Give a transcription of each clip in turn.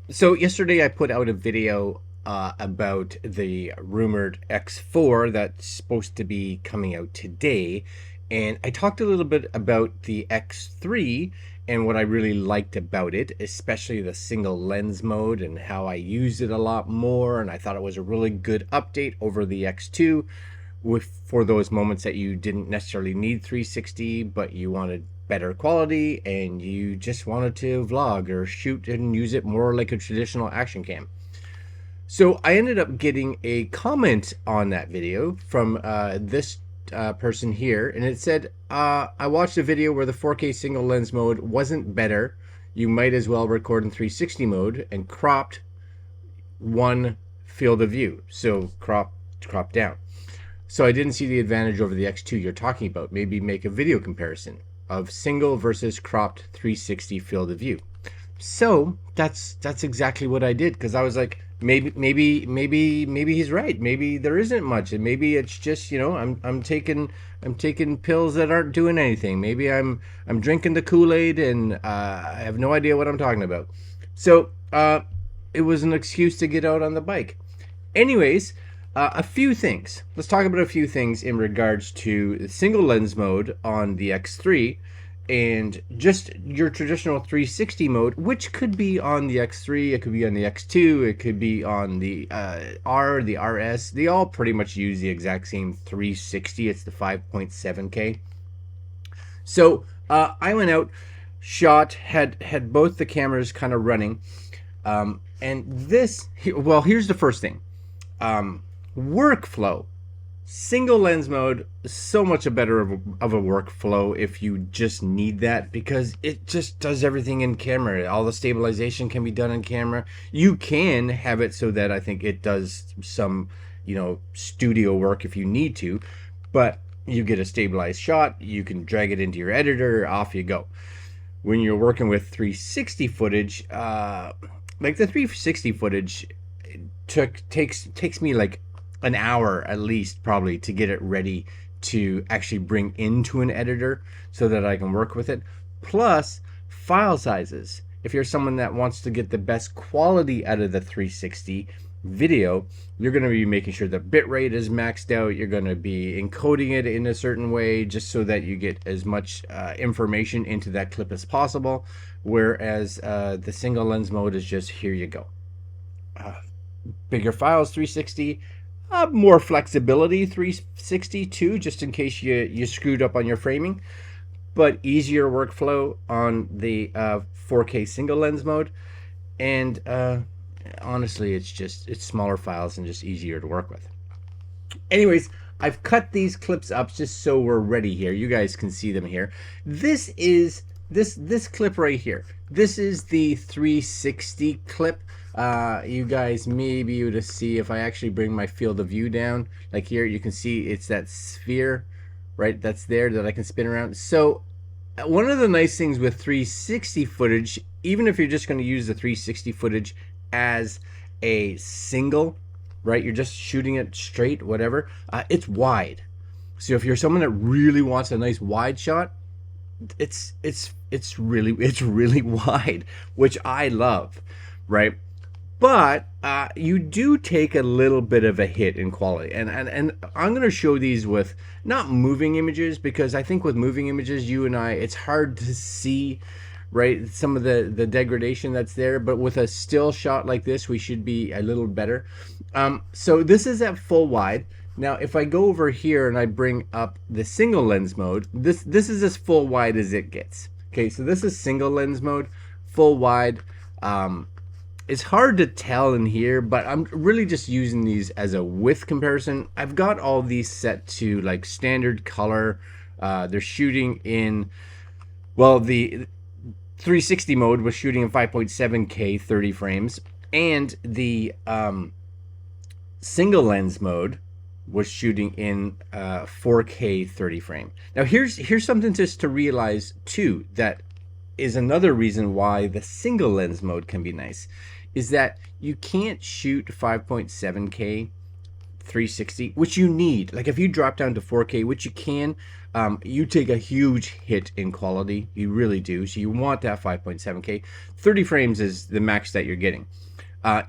So yesterday I put out a video about the rumored X4 that's supposed to be coming out today, and I talked a little bit about the X3 and what I really liked about it, especially the single lens mode and how I used it a lot more, and I thought it was a really good update over the X2 for those moments that you didn't necessarily need 360 but you wanted better quality and you just wanted to vlog or shoot and use it more like a traditional action cam. So I ended up getting a comment on that video from this person here, and it said, I watched a video where the 4K single lens mode wasn't better. You might as well record in 360 mode and cropped one field of view. So crop down. So I didn't see the advantage over the X2 you're talking about. Maybe make a video comparison of single versus cropped 360 field of view. So that's exactly what I did, because I was like, maybe he's right. Maybe there isn't much, and maybe it's just, I'm taking pills that aren't doing anything. Maybe I'm drinking the Kool-Aid and I have no idea what I'm talking about. So it was an excuse to get out on the bike. Anyways, a few things. Let's talk about a few things in regards to the single lens mode on the X3 and just your traditional 360 mode, which could be on the X3, it could be on the X2, it could be on the the RS. They all pretty much use the exact same 360. It's the 5.7K. So I went out, shot, had both the cameras kind of running. And this, well, here's the first thing. Workflow. Single lens mode, so much a better of a workflow if you just need that, because it just does everything in camera. All the stabilization can be done in camera. You can have it so that I think it does some, studio work if you need to, but you get a stabilized shot, you can drag it into your editor, off you go. When you're working with 360 footage, like the 360 footage takes me like an hour at least probably to get it ready to actually bring into an editor so that I can work with it. Plus file sizes. If you're someone that wants to get the best quality out of the 360 video, you're going to be making sure the bitrate is maxed out. You're going to be encoding it in a certain way just so that you get as much information into that clip as possible. Whereas the single lens mode is just, here you go. Bigger files, 360. More flexibility, 360 too, just in case you screwed up on your framing, but easier workflow on the 4K single lens mode. And honestly, it's smaller files and just easier to work with. Anyways, I've cut these clips up just so we're ready here. You guys can see them here. This is this clip right here. This is the 360 clip. You guys may be able to see if I actually bring my field of view down. Like here, you can see it's that sphere, right? That's there that I can spin around. So one of the nice things with 360 footage, even if you're just going to use the 360 footage as a single, right? You're just shooting it straight, whatever. It's wide. So if you're someone that really wants a nice wide shot, it's really wide, which I love, right? But you do take a little bit of a hit in quality, and I'm going to show these with not moving images, because I think with moving images, you and I, it's hard to see, right, some of the degradation that's there. But with a still shot like this, we should be a little better. So this is at full wide. Now, if I go over here and I bring up the single lens mode, this is as full wide as it gets. Okay, so this is single lens mode, full wide. It's hard to tell in here, but I'm really just using these as a width comparison. I've got all these set to like standard color. They're shooting in, well, the 360 mode was shooting in 5.7K 30 frames, and the single lens mode was shooting in 4K 30 frame. Now here's something just to realize too, that is another reason why the single lens mode can be nice, is that you can't shoot 5.7K 360, which you need. Like if you drop down to 4K, which you can, you take a huge hit in quality. You really do. So you want that 5.7K. 30 frames is the max that you're getting.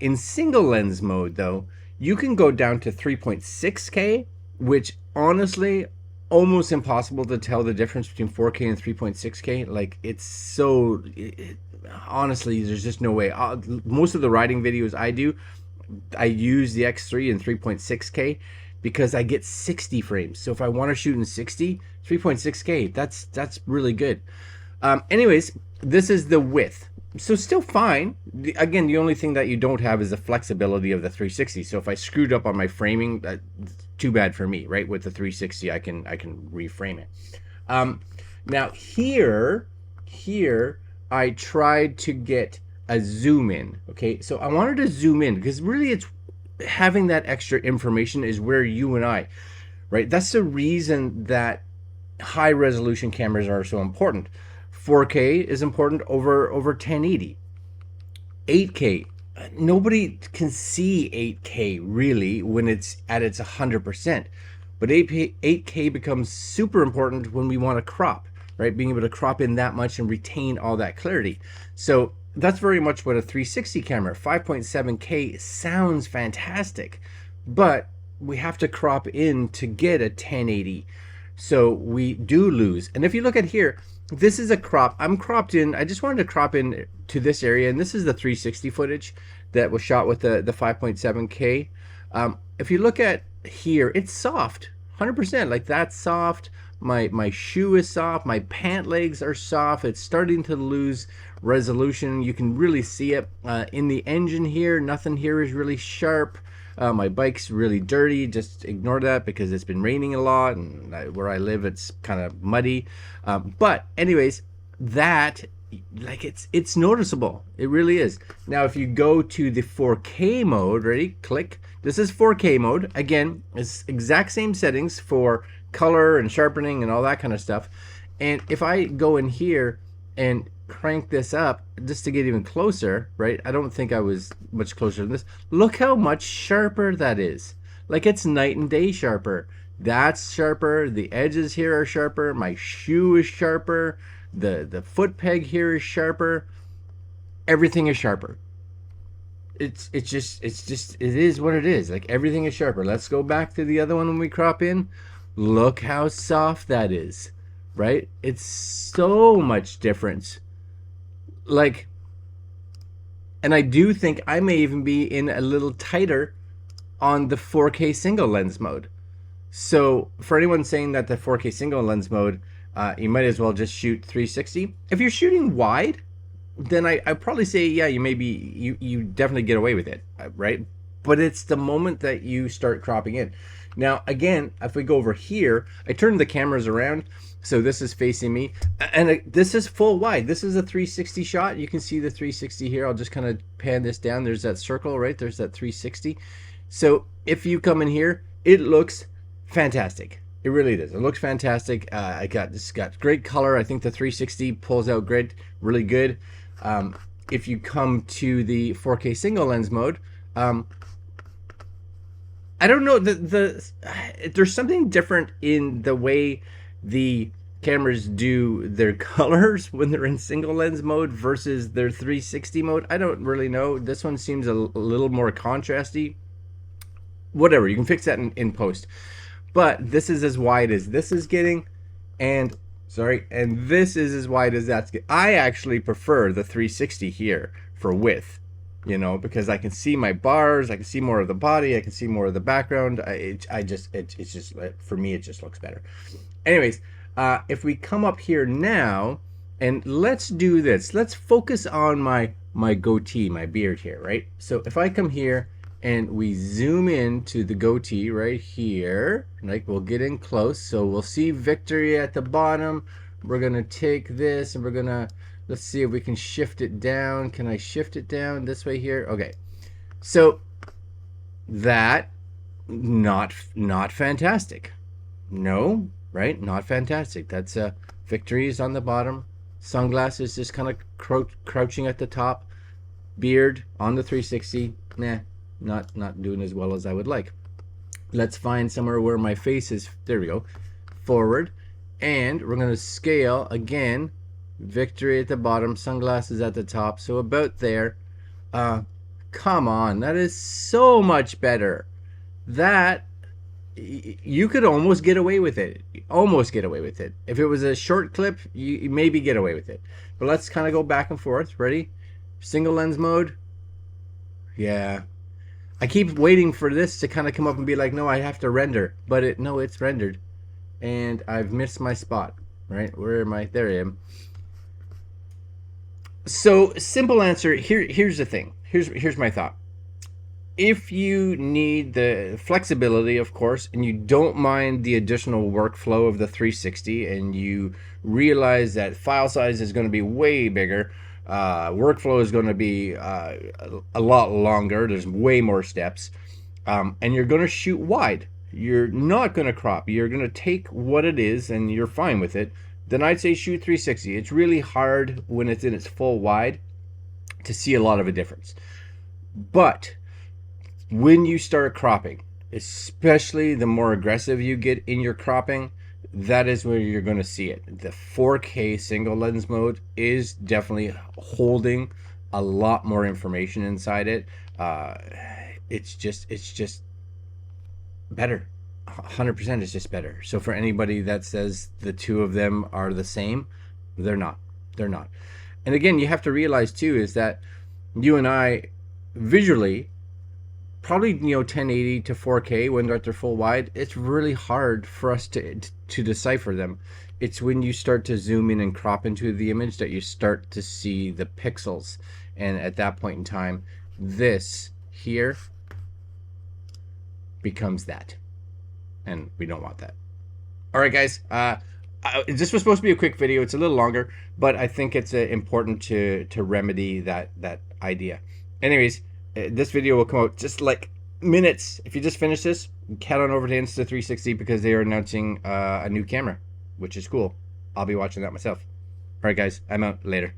In single lens mode, though, you can go down to 3.6K, which honestly, almost impossible to tell the difference between 4K and 3.6K. Like it's so, honestly, there's just no way. Most of the riding videos I do, I use the X3 in 3.6K because I get 60 frames. So if I want to shoot in 60, 3.6K, that's really good. Anyways, this is the width. So still fine. Again, the only thing that you don't have is the flexibility of the 360. So if I screwed up on my framing, too bad for me, right? With the 360, I can reframe it. Now here I tried to get a zoom in. Okay, so I wanted to zoom in because really it's having that extra information is where you and I, right? That's the reason that high resolution cameras are so important. 4K is important over 1080. 8K, nobody can see 8K really when it's at its 100%, but 8K becomes super important when we want to crop, right? Being able to crop in that much and retain all that clarity. So that's very much what a 360 camera, 5.7K sounds fantastic, but we have to crop in to get a 1080. So we do lose. And if you look at here, this is a crop. I'm cropped in. I just wanted to crop in to this area, and this is the 360 footage that was shot with the 5.7K. If you look at here, it's soft, 100%. Like that's soft. My shoe is soft. My pant legs are soft. It's starting to lose resolution. You can really see it in the engine here. Nothing here is really sharp. My bike's really dirty. Just ignore that because it's been raining a lot, and where I live it's kind of muddy. But anyways, that, like, it's noticeable. It really is. Now if you go to the 4K mode, ready? Click. This is 4K mode. Again, it's exact same settings for color and sharpening and all that kind of stuff. And if I go in here and crank this up just to get even closer, right? I don't think I was much closer than this. Look how much sharper that is. Like it's night and day sharper. That's sharper. The edges here are sharper. My shoe is sharper. The foot peg here is sharper. Everything is sharper. It is what it is. Like everything is sharper. Let's go back to the other one when we crop in. Look how soft that is, right? It's so much difference. Like, and I do think I may even be in a little tighter on the 4K single lens mode. So for anyone saying that the 4K single lens mode, you might as well just shoot 360. If you're shooting wide, then I'd probably say, yeah, you definitely get away with it, right? But it's the moment that you start cropping in. Now, again, if we go over here, I turned the cameras around. So this is facing me, and this is full wide. This is a 360 shot. You can see the 360 here. I'll just kind of pan this down. There's that circle, right? There's that 360. So if you come in here, it looks fantastic. It really does. It looks fantastic. It's got great color. I think the 360 pulls out great, really good. If you come to the 4K single lens mode, I don't know, there's something different in the way the cameras do their colors when they're in single lens mode versus their 360 mode. I don't really know. This one seems a little more contrasty. Whatever, you can fix that in post. But this is as wide as this is getting, and this is as wide as that's getting. I actually prefer the 360 here for width, you know, because I can see my bars, I can see more of the body, I can see more of the background. It's just for me, it just looks better. Anyways, if we come up here now, and let's do this. Let's focus on my goatee, my beard here, right? So if I come here and we zoom in to the goatee right here, like we'll get in close, so we'll see Victory at the bottom. We're gonna take this and we're gonna, let's see if we can shift it down. Can I shift it down this way here? Okay, so that not fantastic. No, right? Not fantastic. That's Victory is on the bottom. Sunglasses just kind of crouching at the top. Beard on the 360. Nah, not doing as well as I would like. Let's find somewhere where my face is. There we go. Forward. And we're going to scale again. Victory at the bottom, sunglasses at the top. So about there. Come on. That is so much better. That, you could almost get away with it. Almost get away with it. If it was a short clip, you maybe get away with it. But let's kind of go back and forth. Ready? Single lens mode. Yeah. I keep waiting for this to kind of come up and be like, no, I have to render. But no, it's rendered. And I've missed my spot. Right? Where am I? There I am. So, simple answer. Here's the thing. Here's my thought. If you need the flexibility, of course, and you don't mind the additional workflow of the 360, and you realize that file size is going to be way bigger, workflow is going to be a lot longer, there's way more steps, and you're going to shoot wide, you're not going to crop, you're going to take what it is and you're fine with it, then I'd say shoot 360. It's really hard when it's in its full wide to see a lot of a difference. But when you start cropping, especially the more aggressive you get in your cropping, that is where you're going to see it. The 4K single lens mode is definitely holding a lot more information inside it. It's just better. 100% is just better. So for anybody that says the two of them are the same, they're not. They're not. And again, you have to realize too is that you and I visually, probably 1080 to 4K when they're at their full wide, it's really hard for us to decipher them. It's when you start to zoom in and crop into the image that you start to see the pixels, and at that point in time, this here becomes that, and we don't want that. All right, guys. This was supposed to be a quick video. It's a little longer, but I think it's important to remedy that idea. Anyways, this video will come out just like minutes. If you just finished this, head on over to Insta360 because they are announcing a new camera, which is cool. I'll be watching that myself. All right, guys, I'm out. Later.